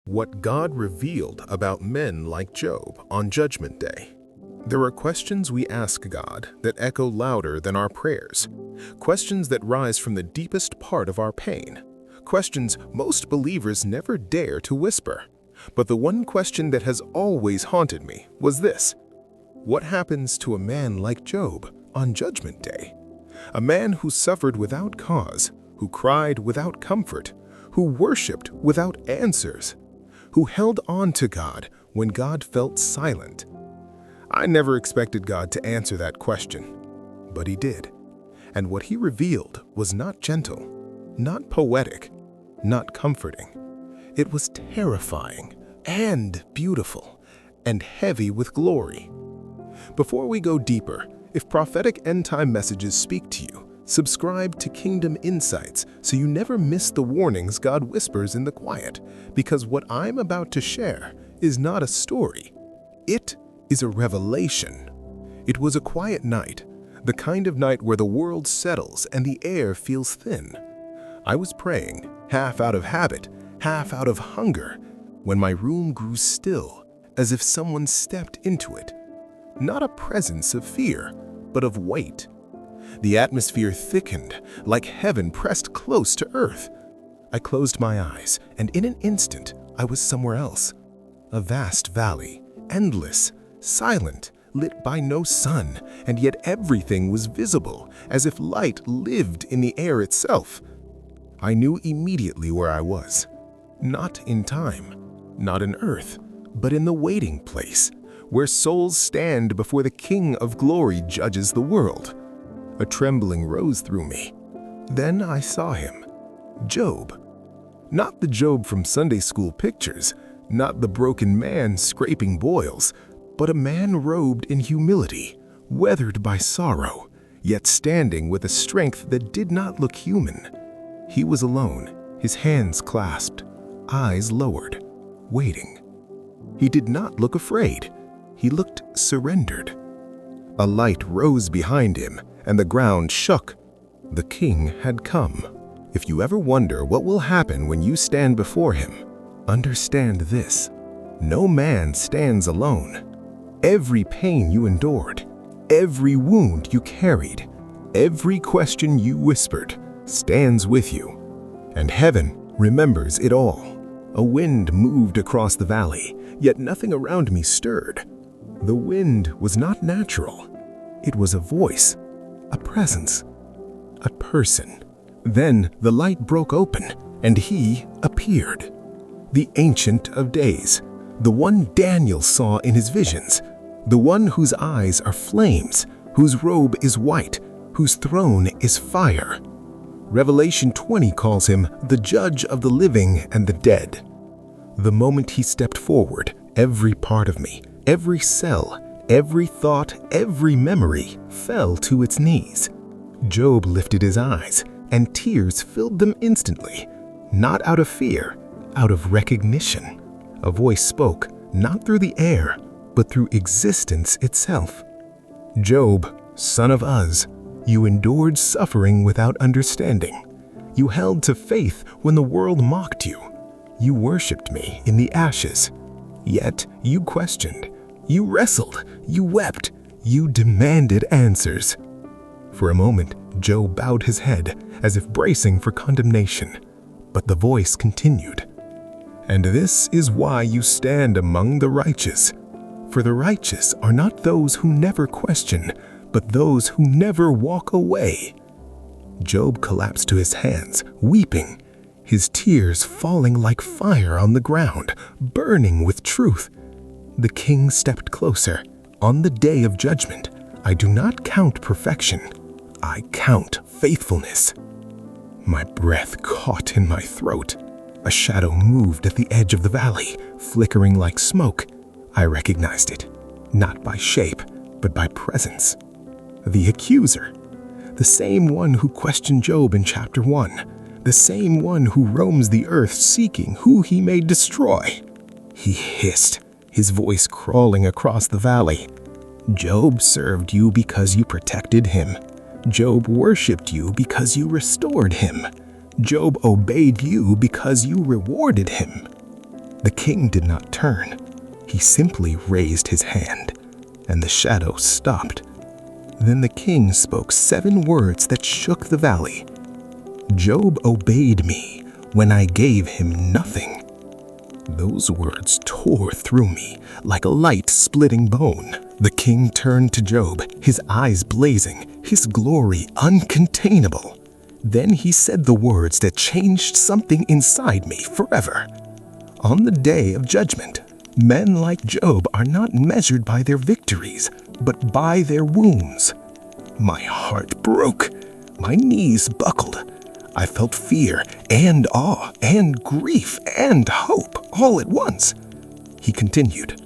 What God revealed about men like Job on Judgment Day. There are questions we ask God that echo louder than our prayers, questions that rise from the deepest part of our pain, questions most believers never dare to whisper. But the one question that has always haunted me was this: what happens to a man like Job on Judgment Day? A man who suffered without cause, who cried without comfort, who worshipped without answers, who held on to God when God felt silent. I never expected God to answer that question, but He did. And what He revealed was not gentle, not poetic, not comforting. It was terrifying and beautiful and heavy with glory. Before we go deeper, if prophetic end-time messages speak to you, subscribe to Kingdom Insights so you never miss the warnings God whispers in the quiet, because what I'm about to share is not a story. It is a revelation. It was a quiet night, the kind of night where the world settles and the air feels thin. I was praying, half out of habit, half out of hunger, when my room grew still, as if someone stepped into it. Not a presence of fear, but of weight. The atmosphere thickened, like heaven pressed close to earth. I closed my eyes, and in an instant, I was somewhere else. A vast valley, endless, silent, lit by no sun, and yet everything was visible, as if light lived in the air itself. I knew immediately where I was. Not in time, not in earth, but in the waiting place, where souls stand before the King of Glory judges the world. A trembling rose through me. Then I saw him, Job. Not the Job from Sunday school pictures, not the broken man scraping boils, but a man robed in humility, weathered by sorrow, yet standing with a strength that did not look human. He was alone, his hands clasped, eyes lowered, waiting. He did not look afraid. He looked surrendered. A light rose behind him, and the ground shook. The King had come. If you ever wonder what will happen when you stand before Him, understand this: no man stands alone. Every pain you endured, every wound you carried, every question you whispered stands with you. And heaven remembers it all. A wind moved across the valley, yet nothing around me stirred. The wind was not natural. It was a voice, a presence, a person. Then the light broke open, and He appeared. The Ancient of Days, the one Daniel saw in his visions, the one whose eyes are flames, whose robe is white, whose throne is fire. Revelation 20 calls Him the Judge of the living and the dead. The moment He stepped forward, every part of me, every cell, every thought, every memory fell to its knees. Job lifted his eyes, and tears filled them instantly, not out of fear, out of recognition. A voice spoke, not through the air, but through existence itself. Job, son of Uz, you endured suffering without understanding. You held to faith when the world mocked you. You worshipped me in the ashes. Yet you questioned. You wrestled, you wept, you demanded answers. For a moment, Job bowed his head as if bracing for condemnation, but the voice continued. And this is why you stand among the righteous. For the righteous are not those who never question, but those who never walk away. Job collapsed to his hands, weeping, his tears falling like fire on the ground, burning with truth. The King stepped closer. On the day of judgment, I do not count perfection. I count faithfulness. My breath caught in my throat. A shadow moved at the edge of the valley, flickering like smoke. I recognized it, not by shape, but by presence. The accuser, the same one who questioned Job in chapter 1, the same one who roams the earth seeking who he may destroy. He hissed, his voice crawling across the valley. Job served you because you protected him. Job worshipped you because you restored him. Job obeyed you because you rewarded him. The king did not turn. He simply raised his hand, and the shadow stopped. Then the king spoke 7 words that shook the valley. "Job obeyed me when I gave him nothing." Those words tore through me like a light splitting bone. The king turned to Job, his eyes blazing, his glory uncontainable. Then he said the words that changed something inside me forever. On the day of judgment, men like Job are not measured by their victories, but by their wounds. My heart broke. My knees buckled. I felt fear and awe and grief and hope all at once. He continued,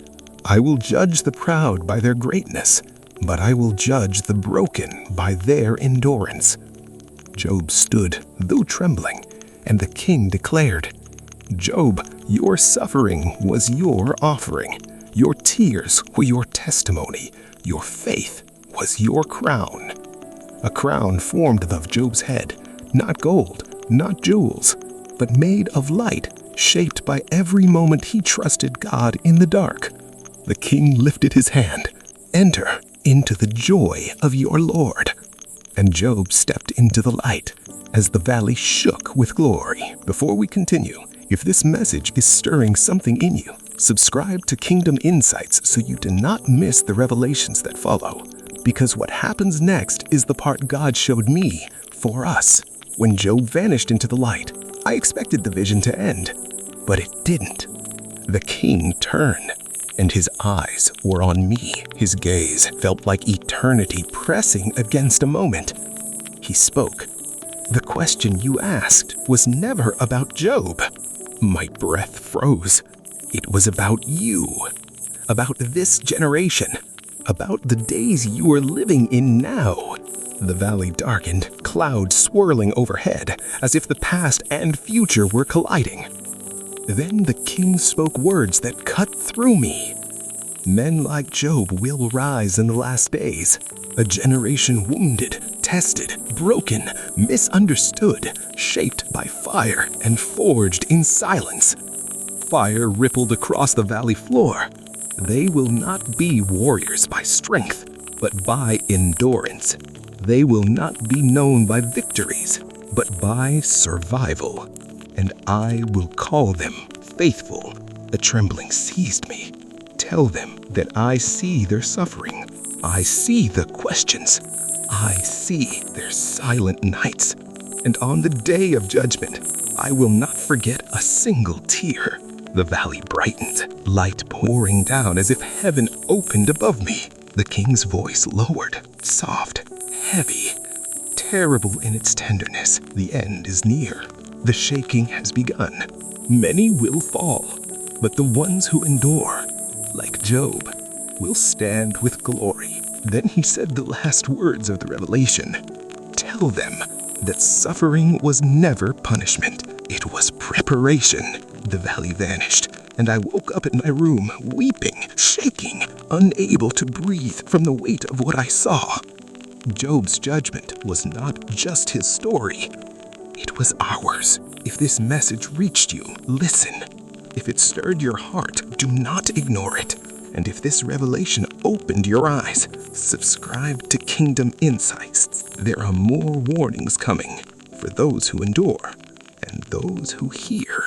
"I will judge the proud by their greatness, but I will judge the broken by their endurance." Job stood, though trembling, and the king declared, "Job, your suffering was your offering. Your tears were your testimony. Your faith was your crown." A crown formed above Job's head, not gold, not jewels, but made of light, shaped by every moment he trusted God in the dark. The king lifted his hand. "Enter into the joy of your Lord." And Job stepped into the light as the valley shook with glory. Before we continue, if this message is stirring something in you, subscribe to Kingdom Insights so you do not miss the revelations that follow. Because what happens next is the part God showed me for us. When Job vanished into the light, I expected the vision to end, but it didn't. The king turned, and his eyes were on me. His gaze felt like eternity pressing against a moment. He spoke. "The question you asked was never about Job." My breath froze. It was about you, about this generation, about the days you are living in now. The valley darkened, clouds swirling overhead, as if the past and future were colliding. Then the king spoke words that cut through me. "Men like Job will rise in the last days. A generation wounded, tested, broken, misunderstood, shaped by fire and forged in silence." Fire rippled across the valley floor. They will not be warriors by strength, but by endurance. They will not be known by victories, but by survival. And I will call them faithful. A trembling seized me. Tell them that I see their suffering. I see the questions. I see their silent nights. And on the day of judgment, I will not forget a single tear. The valley brightened, light pouring down as if heaven opened above me. The king's voice lowered, soft, heavy, terrible in its tenderness. The end is near. The shaking has begun. Many will fall, but the ones who endure, like Job, will stand with glory. Then he said the last words of the revelation. "Tell them that suffering was never punishment. It was preparation." The valley vanished, and I woke up in my room, weeping, shaking, unable to breathe from the weight of what I saw. Job's judgment was not just his story. It was ours. If this message reached you, listen. If it stirred your heart, do not ignore it. And if this revelation opened your eyes, subscribe to Kingdom Insights. There are more warnings coming for those who endure and those who hear.